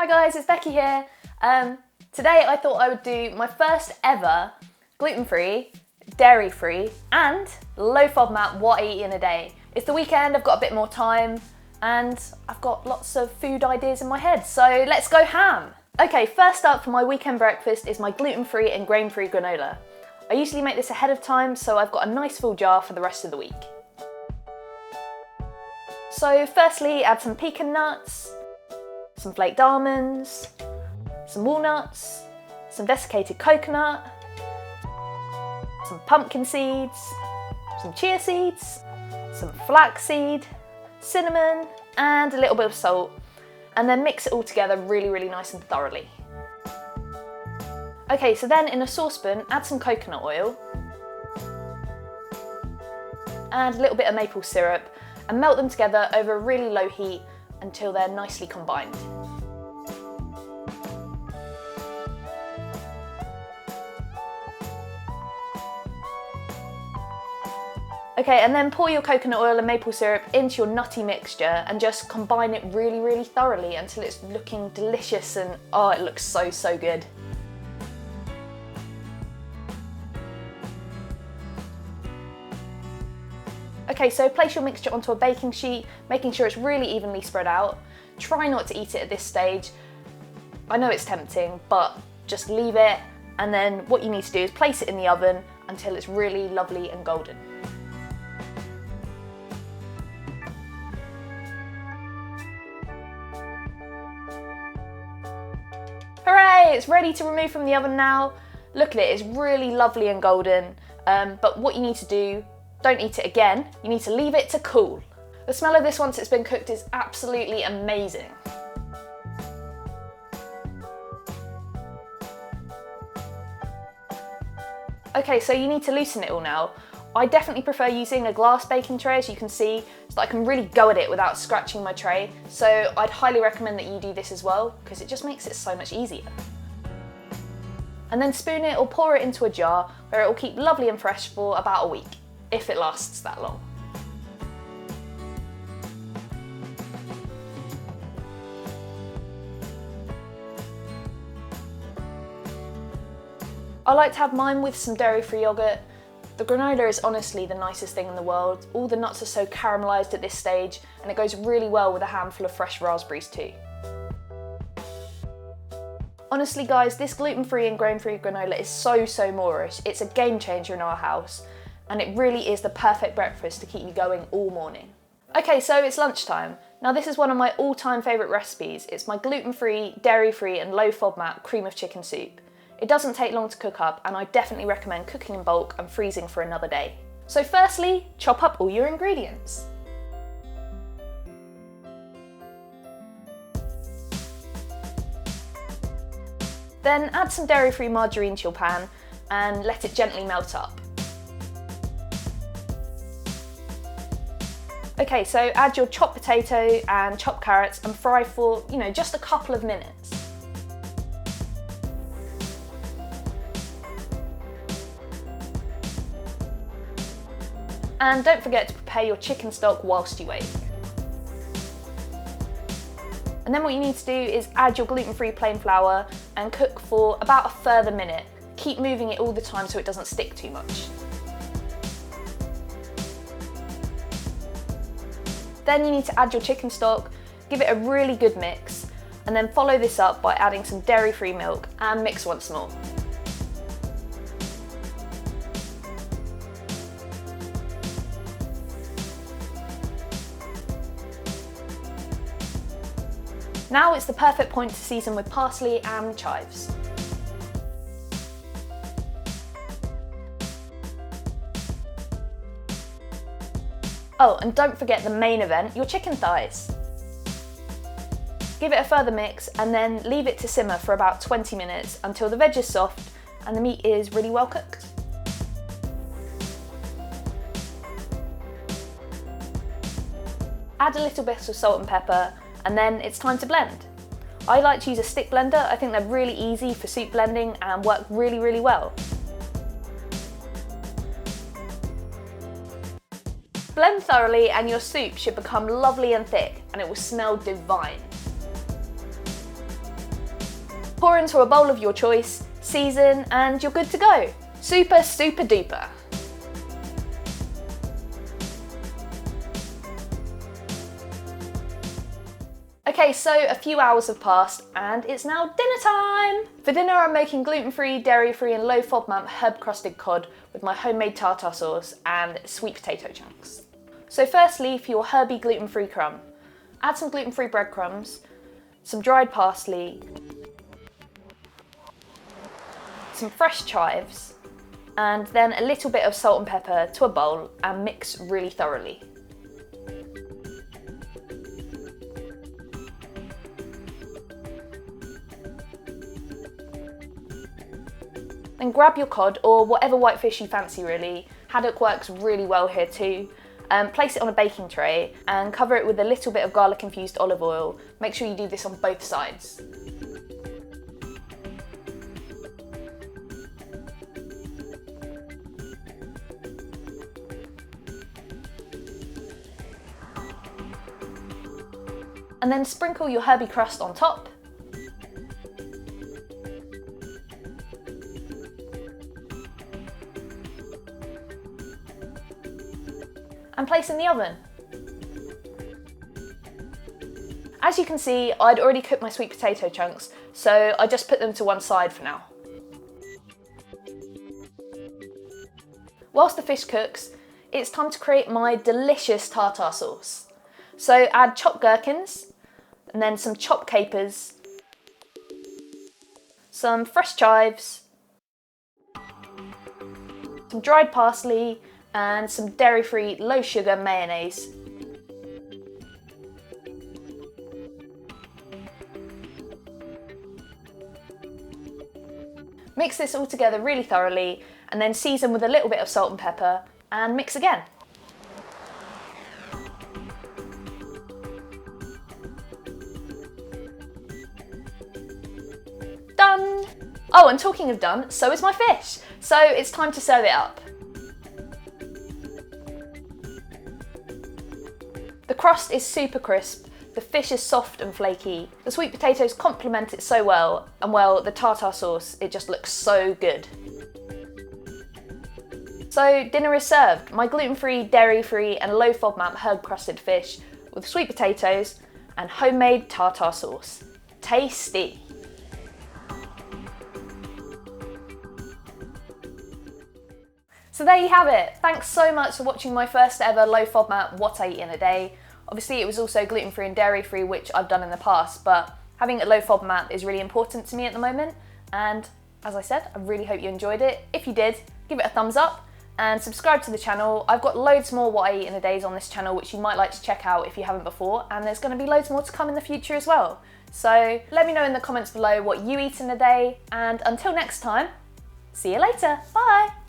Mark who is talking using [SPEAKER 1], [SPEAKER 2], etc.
[SPEAKER 1] Hi guys, it's Becky here. Today I thought I would do my first ever gluten-free, dairy-free and low FODMAP what I eat in a day. It's the weekend, I've got a bit more time and I've got lots of food ideas in my head, so let's go ham. Okay, first up for my weekend breakfast is my gluten-free and grain-free granola. I usually make this ahead of time, so I've got a nice full jar for the rest of the week. So firstly, add some pecan nuts, some flaked almonds, some walnuts, some desiccated coconut, some pumpkin seeds, some chia seeds, some flaxseed, cinnamon, and a little bit of salt, and then mix it all together really nice and thoroughly. Okay, so then in a saucepan, add some coconut oil and a little bit of maple syrup and melt them together over a really low heat until they're nicely combined. Okay, and then pour your coconut oil and maple syrup into your nutty mixture and just combine it really thoroughly until it's looking delicious and oh, it looks so good. Okay, so place your mixture onto a baking sheet, making sure it's really evenly spread out. Try not to eat it at this stage. I know it's tempting, but just leave it, and then what you need to do is place it in the oven until it's really lovely and golden. Hooray! It's ready to remove from the oven now. Look at it, it's really lovely and golden, but what you need to do, don't eat it again, you need to leave it to cool. The smell of this once it's been cooked is absolutely amazing. Okay, so you need to loosen it all now. I definitely prefer using a glass baking tray, as you can see, so that I can really go at it without scratching my tray. So I'd highly recommend that you do this as well, because it just makes it so much easier. And then spoon it or pour it into a jar where it will keep lovely and fresh for about a week, if it lasts that long. I like to have mine with some dairy-free yogurt. The granola is honestly the nicest thing in the world. All the nuts are so caramelised at this stage, and it goes really well with a handful of fresh raspberries too. Honestly guys, this gluten-free and grain-free granola is so Moorish. It's a game changer in our house, and it really is the perfect breakfast to keep you going all morning. Okay, so it's lunchtime. Now this is one of my all-time favourite recipes. It's my gluten-free, dairy-free and low FODMAP cream of chicken soup. It doesn't take long to cook up, and I definitely recommend cooking in bulk and freezing for another day. So firstly, chop up all your ingredients. Then add some dairy-free margarine to your pan and let it gently melt up. Okay, so add your chopped potato and chopped carrots and fry for, just a couple of minutes. And don't forget to prepare your chicken stock whilst you wait. And then what you need to do is add your gluten-free plain flour and cook for about a further minute. Keep moving it all the time so it doesn't stick too much. Then you need to add your chicken stock, give it a really good mix, and then follow this up by adding some dairy-free milk and mix once more. Now it's the perfect point to season with parsley and chives. Oh, and don't forget the main event, your chicken thighs. Give it a further mix and then leave it to simmer for about 20 minutes until the veg is soft and the meat is really well cooked. Add a little bit of salt and pepper and then it's time to blend. I like to use a stick blender. I think they're really easy for soup blending and work really well. Blend thoroughly and your soup should become lovely and thick and it will smell divine. Pour into a bowl of your choice, season, and you're good to go. Super, super duper. Okay, so a few hours have passed and it's now dinner time! For dinner I'm making gluten-free, dairy-free and low FODMAP herb-crusted cod with my homemade tartar sauce and sweet potato chunks. So firstly, for your herby gluten-free crumb, add some gluten-free breadcrumbs, some dried parsley, some fresh chives, and then a little bit of salt and pepper to a bowl and mix really thoroughly. Then grab your cod, or whatever white fish you fancy really. Haddock works really well here too. Place it on a baking tray and cover it with a little bit of garlic infused olive oil. Make sure you do this on both sides. And then sprinkle your herby crust on top. And place in the oven. As you can see, I'd already cooked my sweet potato chunks, so I just put them to one side for now. Whilst the fish cooks, it's time to create my delicious tartar sauce. So add chopped gherkins, and then some chopped capers, some fresh chives, some dried parsley, and some dairy-free, low-sugar mayonnaise. Mix this all together really thoroughly, and then season with a little bit of salt and pepper, and mix again. Done! Oh, and talking of done, so is my fish. So it's time to serve it up. The crust is super crisp, the fish is soft and flaky, the sweet potatoes complement it so well, and well, the tartar sauce, it just looks so good. So dinner is served, my gluten-free, dairy-free and low FODMAP herb-crusted fish with sweet potatoes and homemade tartar sauce. Tasty! So there you have it. Thanks so much for watching my first ever low FODMAP what I eat in a day. Obviously it was also gluten-free and dairy-free, which I've done in the past, but having a low FODMAP is really important to me at the moment. And as I said, I really hope you enjoyed it. If you did, give it a thumbs up and subscribe to the channel. I've got loads more what I eat in a days on this channel, which you might like to check out if you haven't before, and there's going to be loads more to come in the future as well. So let me know in the comments below what you eat in a day, and until next time, see you later. Bye!